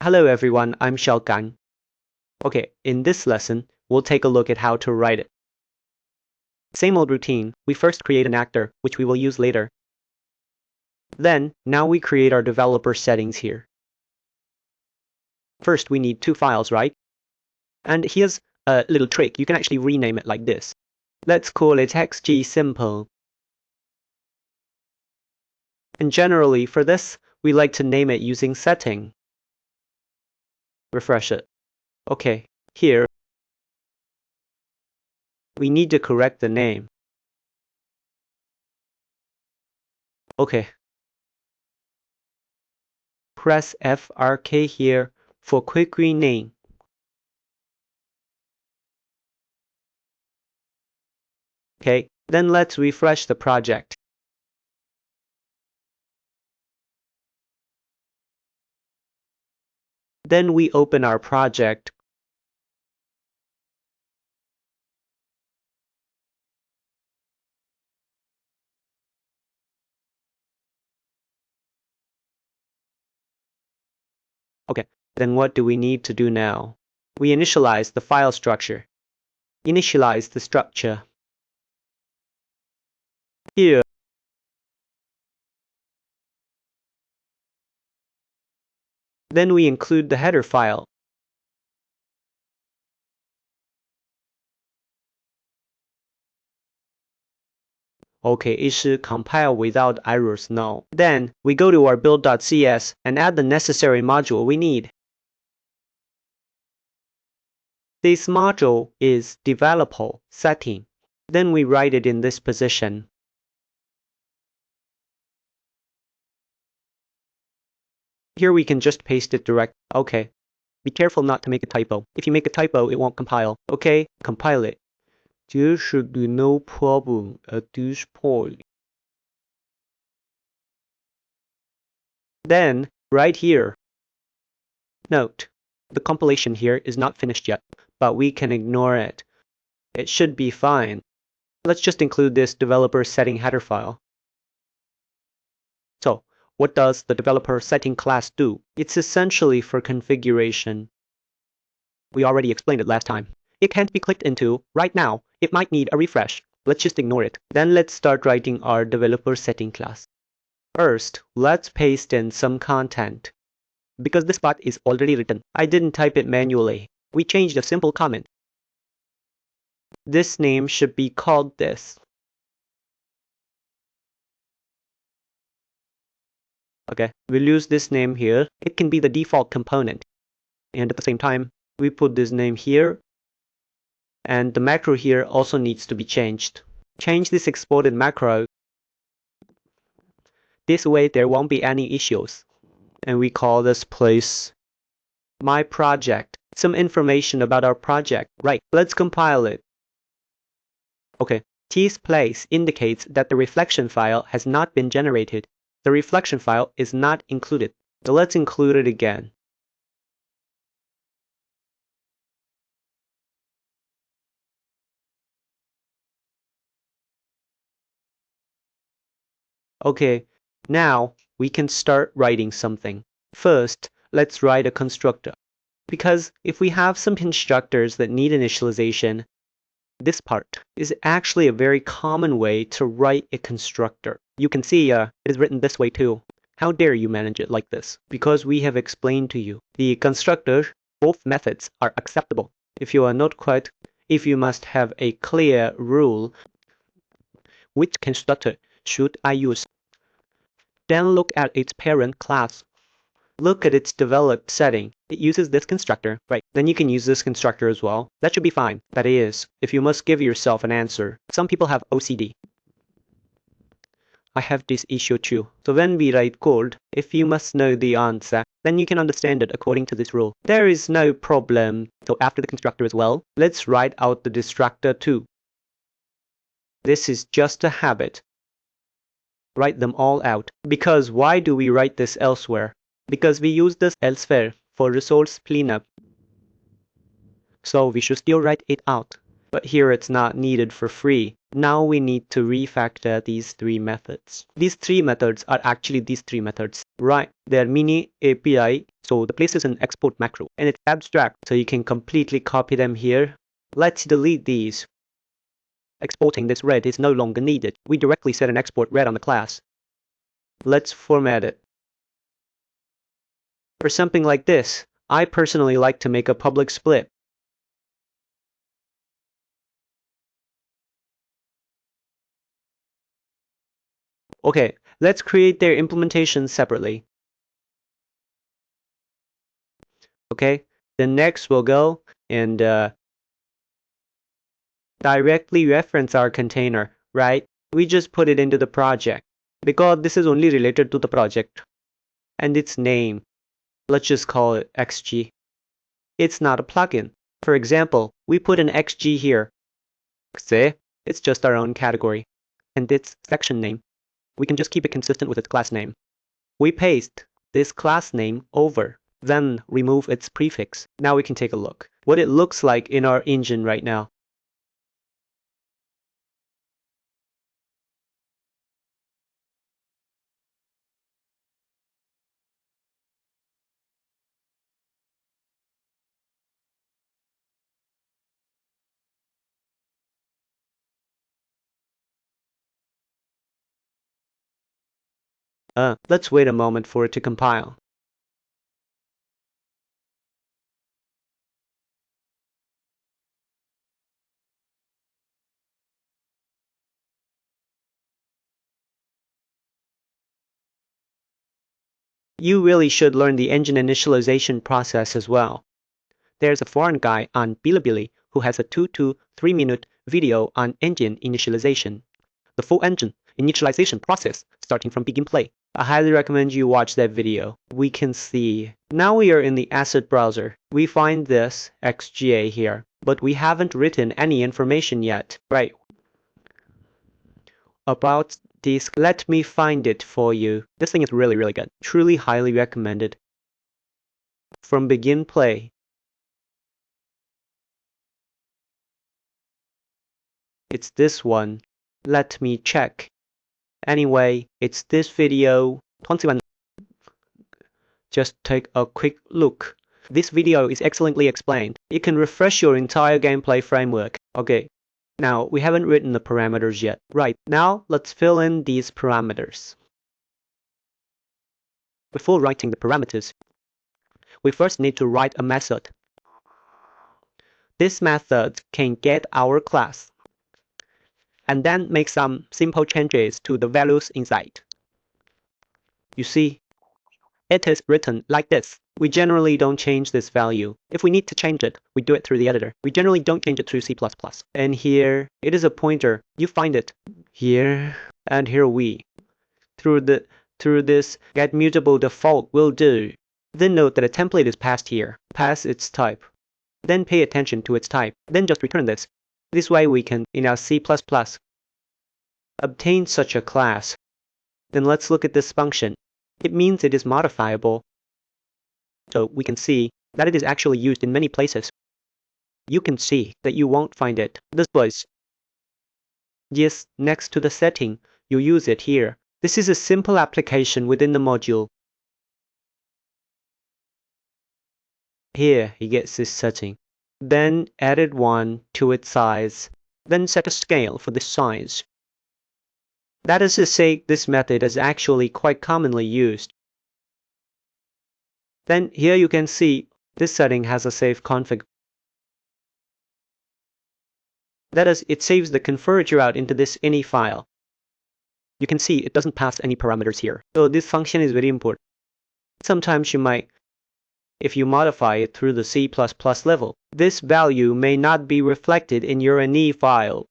Hello everyone, I'm Xiaogan. Okay, in this lesson, we'll take a look at how to write it. Same old routine, we first create an actor, which we will use later. Then, now we create our developer settings here. First, we need two files, right? And here's a little trick, you can actually rename it like this. Let's call it UXGSimple. And generally, for this, we like to name it using setting. Refresh it. Okay, here, we need to correct the name. Okay. Press FRK here for quick rename. Okay, then let's refresh the project. Then we open our project. Okay, then what do we need to do now? We initialize the file structure. Initialize the structure. Here, then we include the header file. Okay, it should compile without errors now. Then, we go to our build.cs and add the necessary module we need. This module is DeveloperSettings. Then we write it in this position. Here we can just paste it direct. Okay. Be careful not to make a typo. If you make a typo, it won't compile. Okay, compile it. There should be no problem at this point. Then, right here. Note, the compilation here is not finished yet, but we can ignore it. It should be fine. Let's just include this developer setting header file. So, what does the developer setting class do? It's essentially for configuration. We already explained it last time. It can't be clicked into right now. It might need a refresh. Let's just ignore it. Then let's start writing our developer setting class. First, let's paste in some content. Because this part is already written, I didn't type it manually. We changed a simple comment. This name should be called this. Okay, we'll use this name here. It can be the default component. And at the same time, we put this name here. And the macro here also needs to be changed. Change this exported macro. This way there won't be any issues. And we call this place my project. Some information about our project. Right, let's compile it. Okay, this place indicates that the reflection file has not been generated. The reflection file is not included. So let's include it again. Okay, now we can start writing something. First, let's write a constructor. Because if we have some constructors that need initialization, this part is actually a very common way to write a constructor. You can see it is written this way too. How dare you manage it like this? Because we have explained to you. The constructor, both methods are acceptable. If you are not quite, if you must have a clear rule, which constructor should I use? Then look at its parent class. Look at its developed setting. It uses this constructor, right? Then you can use this constructor as well. That should be fine. That is, if you must give yourself an answer. Some people have OCD. I have this issue too. So when we write code, if you must know the answer, then you can understand it according to this rule. There is no problem. So after the constructor as well, let's write out the destructor too. This is just a habit. Write them all out. Because why do we write this elsewhere? Because we use this elsewhere for resource cleanup. So we should still write it out. But here it's not needed for free. Now we need to refactor these three methods. These three methods are actually these three methods, right? They're mini API, so the place is an export macro, and it's abstract, so you can completely copy them here. Let's delete these. Exporting this red is no longer needed. We directly set an export red on the class. Let's format it. For something like this, I personally like to make a public split. Okay, let's create their implementation separately. Okay, then next we'll go and directly reference our container, right? We just put it into the project because this is only related to the project. And its name, let's just call it XG. It's not a plugin. For example, we put an XG here. Say, it's just our own category. And its section name, we can just keep it consistent with its class name. We paste this class name over, then remove its prefix. Now we can take a look what it looks like in our engine right now. Let's wait a moment for it to compile. You really should learn the engine initialization process as well. There's a foreign guy on Bilibili who has a 2 to 3 minute video on engine initialization. The full engine initialization process starting from begin play. I highly recommend you watch that video. We can see. Now we are in the asset browser. We find this XGA here, but we haven't written any information yet. Right. About this, let me find it for you. This thing is really, really good. Truly highly recommended. From begin play. It's this one. Let me check. Anyway, it's this video 21. Just take a quick look. This video is excellently explained. It can refresh your entire gameplay framework. Okay, now we haven't written the parameters yet. Right, now let's fill in these parameters. Before writing the parameters, we first need to write a method. This method can get our class and then make some simple changes to the values inside. You see, it is written like this. We generally don't change this value. If we need to change it, we do it through the editor. We generally don't change it through C++. And here, it is a pointer. You find it here, and here we. Through this get mutable default will do. Then note that a template is passed here. Pass its type. Then pay attention to its type. Then just return this. This way we can, in our C++, obtain such a class. Then let's look at this function. It means it is modifiable. So we can see that it is actually used in many places. You can see that you won't find it this place. Yes, next to the setting, you use it here. This is a simple application within the module. Here, he gets this setting. Then added one to its size. Then set a scale for this size. That is to say, this method is actually quite commonly used. Then here you can see this setting has a save config. That is, it saves the configurator out into this ini file. You can see it doesn't pass any parameters here. So this function is very important. Sometimes you might, if you modify it through the C++ level, this value may not be reflected in your ini file.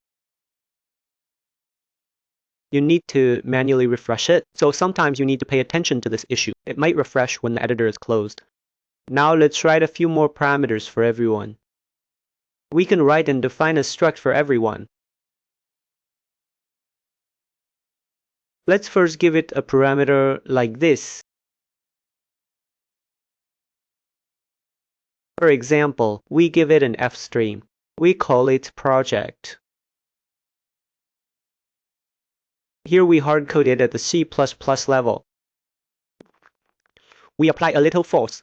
You need to manually refresh it, so sometimes you need to pay attention to this issue. It might refresh when the editor is closed. Now let's write a few more parameters for everyone. We can write and define a struct for everyone. Let's first give it a parameter like this. For example, we give it an F stream. We call it project. Here we hard-code it at the C++ level. We apply a little false.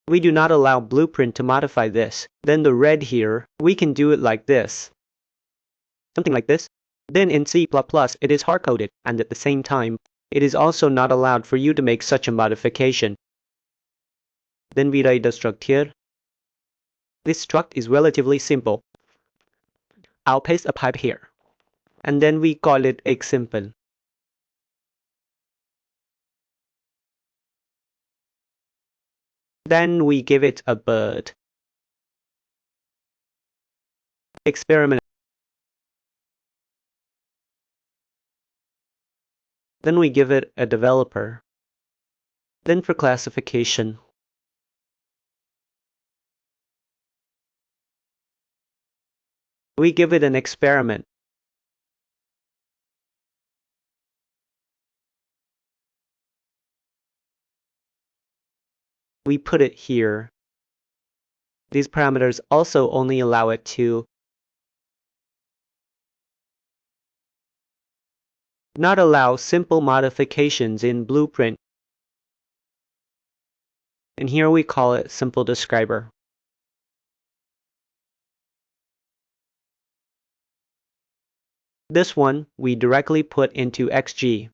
We do not allow Blueprint to modify this. Then the red here, we can do it like this. Something like this. Then in C++, it is hard-coded, and at the same time, it is also not allowed for you to make such a modification. Then we write the struct here. This struct is relatively simple. I'll paste a pipe here. And then we call it example. Then we give it a bird. Experiment. Then we give it a developer. Then for classification, we give it an experiment. We put it here. These parameters also only allow it to not allow simple modifications in Blueprint. And here we call it simple describer. This one we directly put into XG.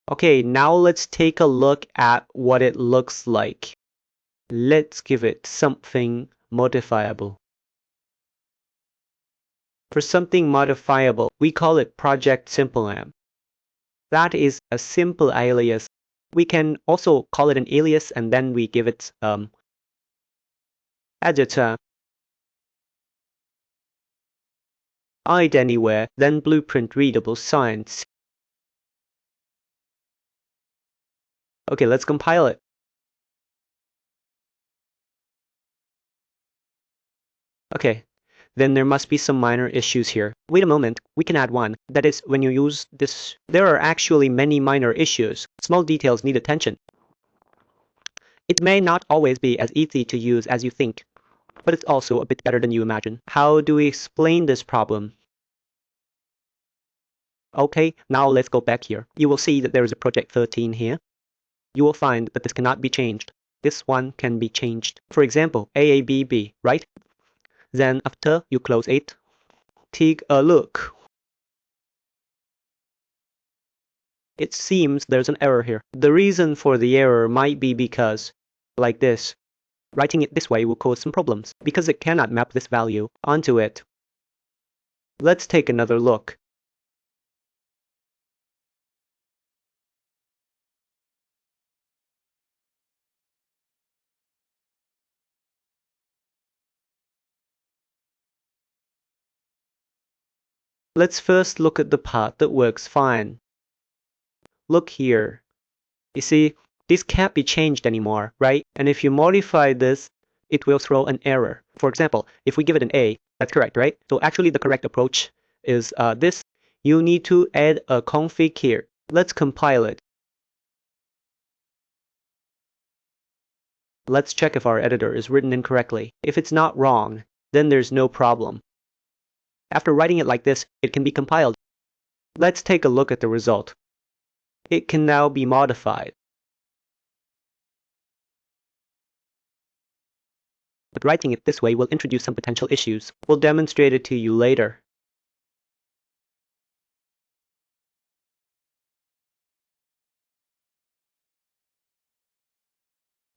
Okay, now let's take a look at what it looks like. Let's give it something modifiable. For something modifiable, we call it Project SimpleName. That is a simple alias. We can also call it an alias and then we give it editor. EditAnywhere, then Blueprint readable science. Okay, let's compile it. Okay, then there must be some minor issues here. Wait a moment, we can add one. That is, when you use this, there are actually many minor issues. Small details need attention. It may not always be as easy to use as you think, but it's also a bit better than you imagine. How do we explain this problem? Okay, now let's go back here. You will see that there is a project 13 here. You will find that this cannot be changed. This one can be changed. For example, AABB, right? Then after you close it, take a look. It seems there's an error here. The reason for the error might be because, like this, writing it this way will cause some problems because it cannot map this value onto it. Let's take another look. Let's first look at the part that works fine. Look here. You see, this can't be changed anymore, right? And if you modify this, it will throw an error. For example, if we give it an A, that's correct, right? So actually the correct approach is this. You need to add a config here. Let's compile it. Let's check if our editor is written incorrectly. If it's not wrong, then there's no problem. After writing it like this, it can be compiled. Let's take a look at the result. It can now be modified. But writing it this way will introduce some potential issues. We'll demonstrate it to you later.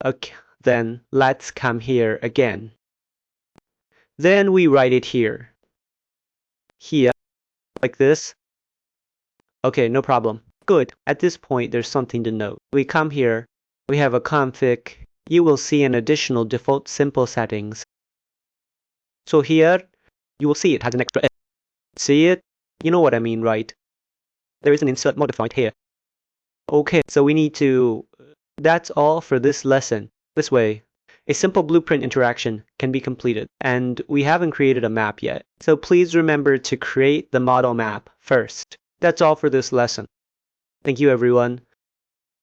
Okay, then let's come here again. Then we write it here. Here, like this. Okay, no problem. Good. At this point, there's something to note. We come here. We have a config. You will see an additional default simple settings. So here, you will see it has an extra. See it? You know what I mean, right? There is an insert modified here. Okay, so we need to. That's all for this lesson. This way, a simple blueprint interaction can be completed, and we haven't created a map yet. So please remember to create the model map first. That's all for this lesson. Thank you, everyone.